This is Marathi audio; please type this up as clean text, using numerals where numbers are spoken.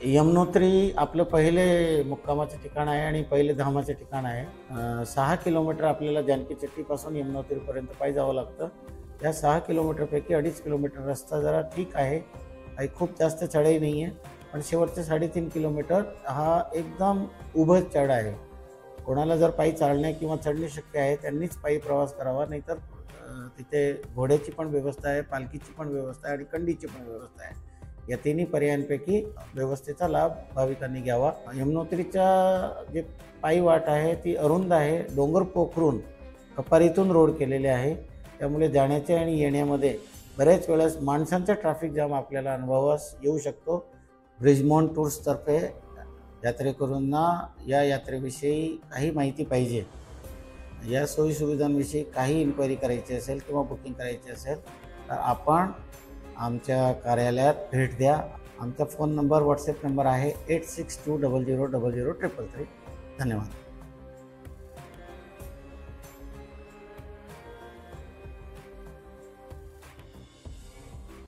यमुनोत्री आपलं पहिले मुक्कामाचं ठिकाण आहे आणि पहिले धामाचं ठिकाण आहे. 6 किलोमीटर आपल्याला जानकी चट्टीपासून यमुनोत्रीपर्यंत पायी जावं लागतं. या 6 किलोमीटरपैकी 2.5 किलोमीटर रस्ता जरा ठीक आहे, काही खूप जास्त चढाई नाही आहे. पण शेवटचे 3.5 किलोमीटर हा एकदम उभं चढ आहे. कोणाला जर पायी चालणे किंवा चढणे शक्य आहे त्यांनीच पायी प्रवास करावा, नाहीतर तिथे घोड्याची पण व्यवस्था आहे, पालखीची पण व्यवस्था आहे आणि कंडीची पण व्यवस्था आहे. या तिन्ही पर्यायांपैकी व्यवस्थेचा लाभ भाविकांनी घ्यावा. यमुनोत्रीच्या जे पायी वाट आहे ती अरुंद आहे, डोंगर पोखरून कपारीतून रोड केलेले आहे. त्यामुळे जाण्याच्या आणि येण्यामध्ये बऱ्याच वेळेस माणसांचा ट्रॅफिक जाम आपल्याला अनुभवास येऊ शकतो. ब्रिजमोन टूर्सतर्फे यात्रेकरूंना या यात्रेविषयी काही माहिती पाहिजे, या सोयीसुविधांविषयी काही इन्क्वायरी करायची असेल किंवा बुकिंग करायची असेल तर आपण आमच्या कार्यालयात भेट द्या. आमचा फोन नंबर, व्हॉट्सॲप नंबर आहे 8620000033. धन्यवाद.